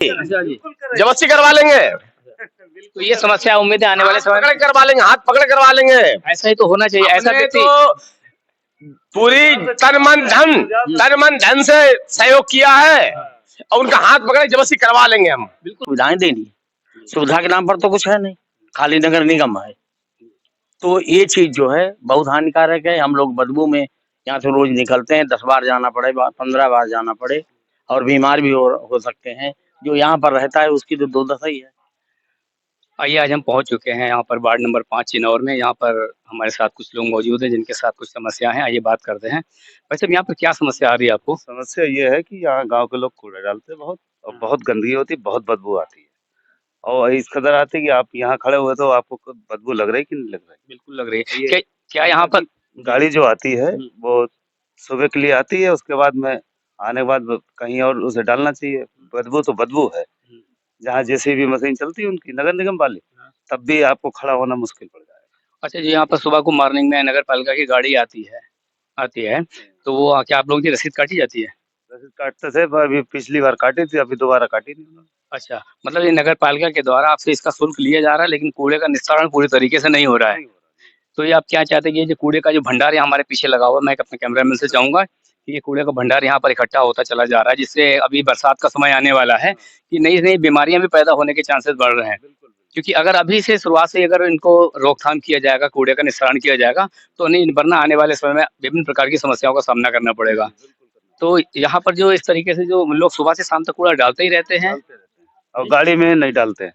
अच्छा जी। जबरदस्ती करवा लेंगे, तो ये समस्या उम्मीद है आने वाले समय पकड़ में करवा लेंगे, हाथ पकड़ करवा लेंगे। ऐसा ही तो होना चाहिए। ऐसा हमने व्यक्ति तो पूरी तन मन धन से सहयोग किया है और उनका हाथ पकड़ के जबरदस्ती करवा लेंगे हम। बिल्कुल सुविधाएं देनी है। सुविधा के नाम पर तो कुछ है नहीं, खाली नगर निगम है। तो ये चीज जो है बहुत हानिकारक है। हम लोग बदबू में यहाँ से रोज निकलते हैं, 10 बार जाना पड़े, 15 बार जाना पड़े और बीमार भी हो सकते हैं। जो यहाँ पर रहता है उसकी तो दो दशा ही है। आइए, आज हम पहुंच चुके हैं यहाँ पर वार्ड नंबर 5 चिनौर में। यहाँ पर हमारे साथ कुछ लोग मौजूद हैं जिनके साथ कुछ समस्या है। आइए बात करते हैं। वैसे यहाँ पर क्या समस्या आ रही है आपको? समस्या ये है कि यहाँ गांव के लोग कूड़ा डालते हैं बहुत, और बहुत गंदगी होती है, बहुत बदबू आती है। और इस कदर आती है कि आप यहाँ खड़े हुए तो आपको खुद बदबू लग रही है कि नहीं लग रही? बिल्कुल लग रही है। क्या यहाँ पर गाड़ी जो आती है वो सुबह के लिए आती है, उसके बाद में आने के बाद कहीं और उसे डालना चाहिए। बदबू तो बदबू है। जहाँ जेसीबी मशीन चलती है उनकी नगर निगम वाली, तब भी आपको खड़ा होना मुश्किल पड़ जाएगा। अच्छा जी, यहाँ पर सुबह को मॉर्निंग में नगर पालिका की गाड़ी आती है, तो वो क्या आप लोगों की रसीद काटी जाती है? रसीद काटते थे पर अभी पिछली बार काटी थी, अभी दोबारा काटी नहीं उन्होंने। अच्छा, मतलब ये नगर पालिका के द्वारा आपसे इसका शुल्क लिया जा रहा है, लेकिन कूड़े का निस्तारण पूरी तरीके से नहीं हो रहा है। तो ये आप क्या चाहते हैं कि ये जो कूड़े का जो भंडार यहाँ हमारे पीछे लगा हुआ है, मैं अपने कैमरामैन से चाहूंगा कि ये कूड़े का भंडार यहाँ पर इकट्ठा होता चला जा रहा है, जिससे अभी बरसात का समय आने वाला है कि नई नई बीमारियां भी पैदा होने के चांसेस बढ़ रहे हैं। क्योंकि अगर अभी से शुरुआत से अगर इनको रोकथाम किया जाएगा, कूड़े का निस्तारण किया जाएगा, तो नहीं, वरना आने वाले समय में विभिन्न प्रकार की समस्याओं का सामना करना पड़ेगा। तो यहाँ पर जो इस तरीके से जो लोग सुबह से शाम तक कूड़ा डालते ही रहते हैं। और गाड़ी में नहीं डालते हैं।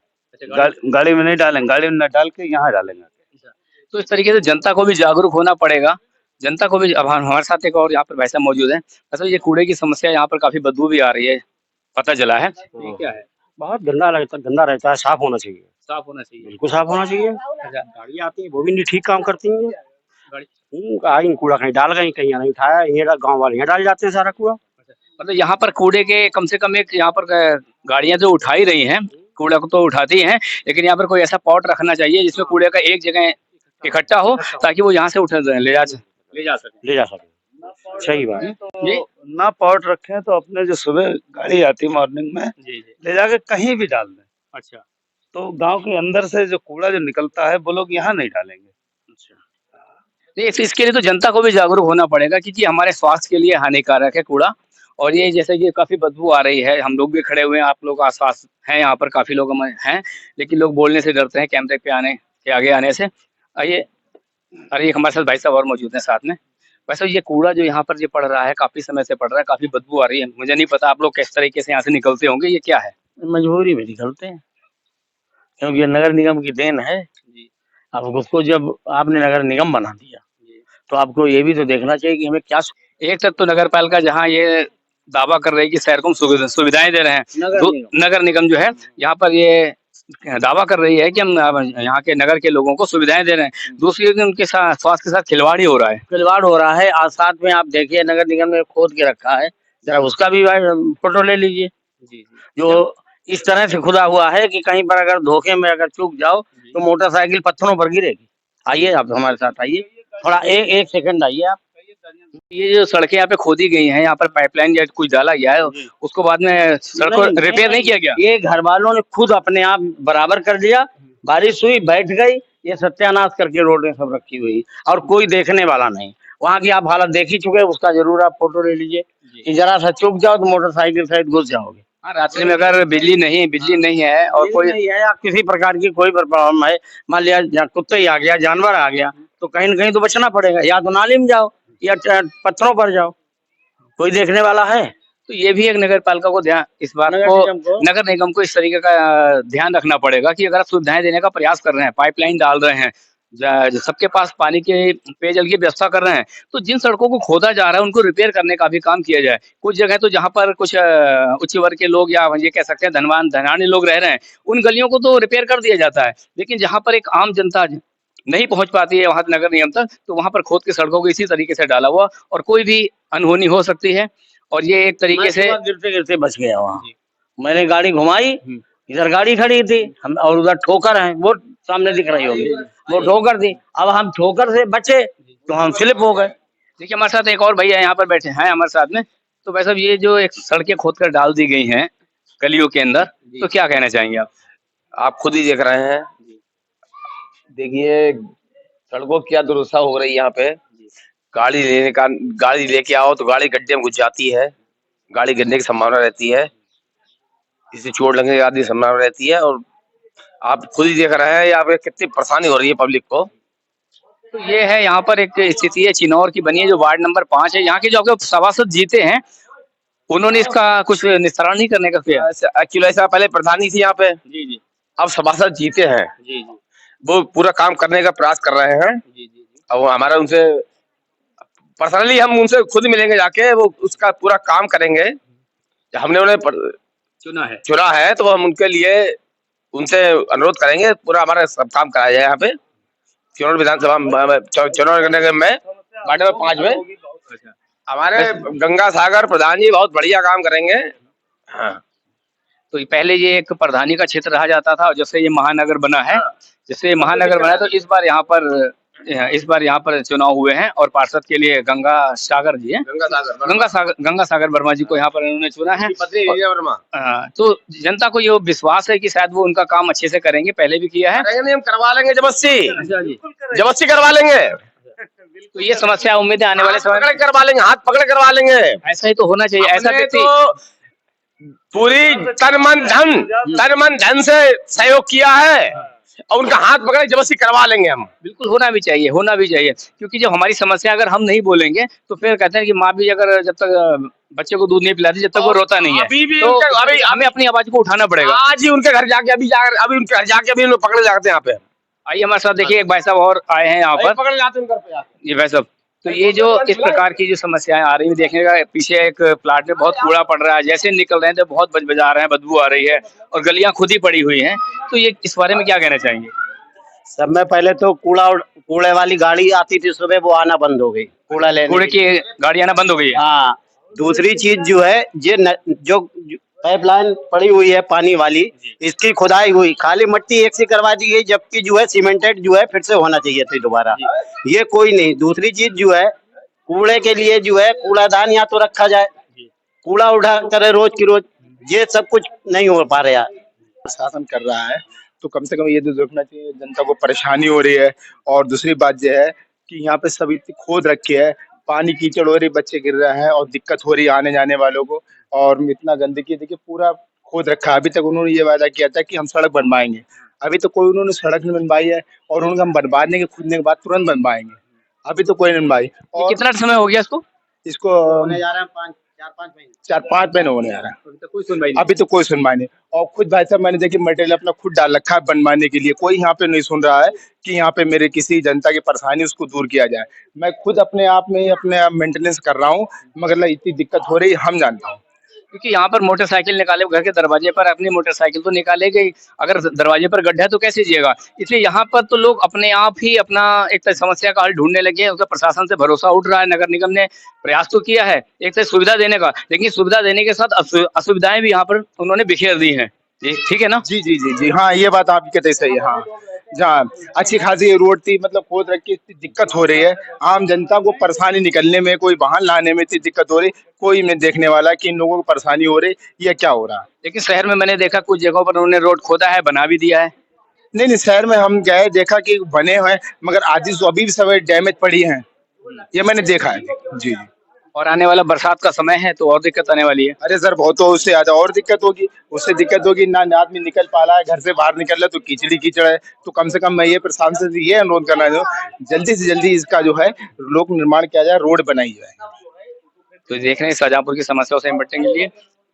गाड़ी में नहीं डालेंगे, गाड़ी में न डाल के यहाँ डालेंगे। तो इस तरीके से जनता को भी जागरूक होना पड़ेगा। जनता को भी, अब हमारे साथ एक और यहाँ पर वैसा मौजूद है। अच्छा, ये कूड़े की समस्या, यहाँ पर काफी बदबू भी आ रही है, पता चला है। ये क्या है? बहुत गंदा रहता है, साफ होना चाहिए। साफ होना चाहिए। बिल्कुल साफ होना चाहिए। अच्छा, गाड़ी आती है वो भी नहीं ठीक काम करती हैं। गाड़ी कहीं कूड़ा कहीं डाल गई, कहीं नहीं उठाया, यहाँ गाँव वाले यहाँ डाल जाते हैं सारा कूड़ा। मतलब यहाँ पर कूड़े के कम से कम एक यहाँ पर गाड़ियां जो उठा ही रही हैं, कूड़ा को तो उठाती हैं, लेकिन यहाँ पर कोई ऐसा पॉट रखना चाहिए जिसमें कूड़े का एक जगह इकट्ठा हो, ताकि वो यहाँ से ले जा सके। सही बात। जी तो ना पॉट रखें तो अपने जो सुबह गाड़ी आती है मॉर्निंग में जी जी। ले जाके कहीं भी डाल दें। अच्छा तो गांव के अंदर से जो कूड़ा जो निकलता है वो लोग यहाँ नहीं डालेंगे। अच्छा। नहीं, इसके लिए तो जनता को भी जागरूक होना पड़ेगा, क्योंकि हमारे स्वास्थ्य के लिए हानिकारक है कूड़ा। और ये जैसे कि काफी बदबू आ रही है, हम लोग भी खड़े हुए हैं, आप लोग आसपास हैं, यहाँ पर काफी लोग हैं, लेकिन लोग बोलने से डरते हैं कैमरे पे आने के आगे आने से। आइए, अरे एक हमारे साथ भाई साहब और मौजूद हैं साथ में। वैसे ये कूड़ा जो यहाँ पर जो पड़ रहा है, काफी समय से पड़ रहा है, काफी बदबू आ रही है। मुझे नहीं पता आप लोग किस तरीके से यहाँ से निकलते होंगे, ये क्या है? मजबूरी में निकलते हैं, क्योंकि ये नगर निगम की देन है। जी अब उसको जब आपने नगर निगम बना दिया जी। तो आपको ये भी तो देखना चाहिए कि हमें क्या एक तरफ तो नगर पालिका जहाँ ये दावा कर रही है कि शहर को हम सुविधाएं दे रहे हैं, नगर निगम जो है यहाँ पर ये दावा कर रही है कि हम यहाँ के नगर के लोगों को सुविधाएं दे रहे हैं। दूसरी ओर उनके साथ स्वास्थ्य के साथ खिलवाड़ ही हो रहा है। खिलवाड़ हो रहा है। और साथ में आप देखिए नगर निगम ने खोद के रखा है, जरा उसका भी फोटो ले लीजिए। जो इस तरह से खुदा हुआ है कि कहीं पर अगर धोखे में अगर चूक जाओ तो मोटरसाइकिल पत्थरों पर गिरेगी। आइए आप हमारे साथ आइए, थोड़ा एक सेकंड आइए आप। ये जो सड़कें यहाँ पे खोदी गई हैं, यहाँ पर पाइपलाइन या कुछ डाला गया है, उसको बाद में सड़क को रिपेयर नहीं किया गया। ये घर वालों ने खुद अपने आप बराबर कर दिया। बारिश हुई, बैठ गई, ये सत्यानाश करके रोडें सब रखी हुई और कोई देखने वाला नहीं। वहाँ की आप हालत देख ही चुके, उसका जरूर आप फोटो ले लीजिए कि जरा सा चूक जाओ तो मोटरसाइकिल सहित घुस जाओगे। हाँ, रात्रि में अगर बिजली नहीं है और कोई नहीं है या किसी प्रकार की कोई प्रॉब्लम है, मान लिया कुत्ता ही आ गया, जानवर आ गया, तो कहीं न कहीं तो बचना पड़ेगा। या तो नाली में जाओ या पत्थरों पर जाओ, कोई देखने वाला है? तो ये भी एक नगर पालिका को ध्यान, इस बात को नगर निगम को इस तरीके का ध्यान रखना पड़ेगा कि अगर आप सुविधाएं देने का प्रयास कर रहे हैं, पाइपलाइन डाल रहे हैं, सबके पास पानी के पेयजल की व्यवस्था कर रहे हैं, तो जिन सड़कों को खोदा जा रहा है उनको रिपेयर करने का भी काम किया जाए। कुछ जगह तो जहाँ पर कुछ उच्च वर्ग के लोग या ये कह सकते हैं धनाढ्य लोग रह रहे हैं, उन गलियों को तो रिपेयर कर दिया जाता है, लेकिन जहाँ पर एक आम जनता नहीं पहुंच पाती है वहां नगर निगम तक, तो वहां पर खोद के सड़कों को इसी तरीके से डाला हुआ और कोई भी अनहोनी हो सकती है। और ये एक तरीके से गिरते गिरते बच गया वहाँ। मैंने गाड़ी घुमाई, इधर गाड़ी खड़ी थी, हम और उधर ठोकर है, वो सामने दिख रही होगी, वो ठोकर थी। अब हम ठोकर से बचे तो हम स्लिप हो गए। देखिए, हमारे साथ एक और भैया यहाँ पर बैठे हैं हमारे साथ में। तो वैसे ये जो एक सड़कें खोद कर डाल दी गई हैं, गलियों के अंदर, तो क्या कहना चाहेंगे आप खुद ही देख रहे हैं। देखिए सड़कों की क्या दुर्दशा हो रही है यहाँ पे। गाड़ी लेके आओ तो गाड़ी गड्ढे में घुस जाती है, गाड़ी गिरने की संभावना रहती है, किसी चोट लगने की आदि संभावना रहती है। और आप खुद ही देख रहे हैं यहाँ पे कितनी परेशानी हो रही है पब्लिक को। तो ये है यहाँ पर एक स्थिति है चिनौर की बनी है, जो वार्ड नंबर 5 है। यहाँ के जो आपके सभासद जीते हैं, उन्होंने इसका कुछ निस्तारण नहीं करने का किया। एक्चुअली ऐसा पहले प्रधानी थी यहाँ पे, जी जी अब सभासद जीते हैं, जी जी वो पूरा काम करने का प्रयास कर रहे हैं। जी जी अब हमारा उनसे पर्सनली हम उनसे खुद मिलेंगे जाके, वो उसका पूरा काम करेंगे। हमने उन्हें चुना है तो हम उनके लिए उनसे अनुरोध करेंगे पूरा हमारा सब काम कराया जाए यहाँ पे चिनौर विधानसभा चिनौर नगर में वार्ड नंबर 5 में। हमारे गंगा सागर प्रधान जी बहुत बढ़िया काम करेंगे। हाँ। तो पहले ये एक प्रधानी का क्षेत्र रहा जाता था, और जैसे ये महानगर बना है, तो इस बार यहाँ पर चुनाव हुए हैं, और पार्षद के लिए गंगा सागर जी हैं, गंगा सागर वर्मा जी को यहाँ पर उन्होंने चुना है। तो जनता को ये विश्वास है कि शायद वो उनका काम अच्छे से करेंगे, पहले भी किया है। हम करवा लेंगे जबरदस्ती करवा लेंगे। तो ये समस्या उम्मीद है आने वाले समय में करवा लेंगे, हाथ पकड़ करवा लेंगे। ऐसा ही तो होना चाहिए। ऐसा व्यक्ति पूरी तन मन धन से सहयोग किया है, और उनका हाथ पकड़े जबरदस्ती करवा लेंगे हम। बिल्कुल होना भी चाहिए, क्योंकि जब हमारी समस्या अगर हम नहीं बोलेंगे तो फिर कहते हैं कि माँ भी अगर जब तक बच्चे को दूध नहीं पिलाती जब तक वो रोता नहीं है, तो अभी हमें अपनी आवाज को उठाना पड़ेगा। आज ही उनके घर जाके अभी उनको पकड़े जाते हैं यहाँ पे। आइए हमारे साथ देखिए, एक भाई साहब और आए हैं यहाँ पर, पकड़ जाते हैं घर पे जाके। ये भाई साहब, तो ये जो इस प्रकार की जो समस्याएं आ रही है, देखने का पीछे एक प्लाट में बहुत कूड़ा पड़ रहा है, जैसे निकल रहे हैं तो बहुत बजा रहे हैं, बदबू आ रही है, और गलियां खुद ही पड़ी हुई हैं। तो ये इस बारे में क्या कहना चाहेंगे? सब में पहले तो कूड़े वाली गाड़ी आती थी सुबह, वो आना बंद हो गई, कूड़ा लेने कूड़े की गाड़ी आना बंद हो गई है। हाँ, दूसरी चीज जो है जो पाइपलाइन पड़ी हुई है पानी वाली, इसकी खुदाई हुई, खाली मट्टी एक सी करवा दी गई, जबकि जो है सीमेंटेड जो है फिर से होना चाहिए थी दोबारा, ये कोई नहीं। दूसरी चीज जो है कूड़े के लिए जो है कूड़ादान या तो रखा जाए, कूड़ा उठा करे रोज की रोज, ये सब कुछ नहीं हो पा रहा है। शासन कर रहा है तो कम से कम ये तो देखना चाहिए, जनता को परेशानी हो रही है। और दूसरी बात यह है कि यहाँ पे सब इतनी खोद रखी है, पानी कीचड़ हो रही, बच्चे गिर रहे हैं और दिक्कत हो रही है आने जाने वालों को, और इतना गंदगी देखिए पूरा खोद रखा है। अभी तक उन्होंने ये वादा किया था कि हम सड़क बनवाएंगे, अभी तो कोई उन्होंने सड़क नहीं बनवाई है, और उन्होंने हम बनवाने के खुदने के बाद तुरंत बनवाएंगे, अभी तो कोई नहीं बनवाई। और कितना समय हो गया इसको होने जा रहा है 4-5 महीने होने आ रहा है, अभी तो कोई सुनवाई नहीं। और खुद भाई साहब मैंने देखिए मटेरियल अपना खुद डाल रखा है बनवाने के लिए, कोई यहाँ पे नहीं सुन रहा है कि यहाँ पे मेरे किसी जनता की परेशानी उसको दूर किया जाए। मैं खुद अपने आप में अपने मेंटेनेंस कर रहा हूँ, मगर इतनी दिक्कत हो रही है हम जानता हूँ। क्योंकि यहाँ पर मोटरसाइकिल निकाले, घर के दरवाजे पर अपनी मोटरसाइकिल तो निकालेगा ही, अगर दरवाजे पर गड्ढा है तो कैसे जिएगा। इसलिए यहाँ पर तो लोग अपने आप ही अपना एक समस्या का हल ढूंढने लगे हैं। उसका प्रशासन से भरोसा उठ रहा है। नगर निगम ने प्रयास तो किया है एक सुविधा देने का, लेकिन सुविधा देने के साथ असुविधाएं भी यहाँ पर उन्होंने बिखेर दी है। ठीक है ना? जी जी जी जी हाँ, ये बात आपकी कहते सही है। हाँ, जहाँ अच्छी खासी रोड थी, मतलब खोद रख के इतनी दिक्कत हो रही है, आम जनता को परेशानी निकलने में, कोई वाहन लाने में इतनी दिक्कत हो रही, कोई नहीं देखने वाला कि इन लोगों को परेशानी हो रही, ये क्या हो रहा है। लेकिन शहर में मैंने देखा कुछ जगहों पर उन्होंने रोड खोदा है, बना भी दिया है। नहीं, शहर में हम गए, देखा कि बने हुए, मगर आधी तो अभी भी सब डैमेज पड़ी है, ये मैंने देखा है। जी जी। और आने वाला बरसात का समय है तो और दिक्कत आने वाली है। अरे सर बहुत, तो उससे ज्यादा और दिक्कत होगी, ना आदमी निकल पा रहा है, घर से बाहर निकल रहा है तो कीचड़ है। तो कम से कम मैं ये प्रशासन से ये अनुरोध करना चाहूँ, जल्दी से जल्दी इसका जो है लोक निर्माण किया जाए, रोड बनाई जाए। तो देख रहे हैं शाहजहांपुर की समस्याओं से निपटने के लिए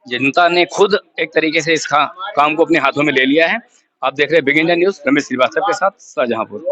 जनता ने खुद एक तरीके से इस काम को अपने हाथों में ले लिया है। आप देख रहे हैं big India news, Ramesh Srivastava के साथ शाहजहांपुर।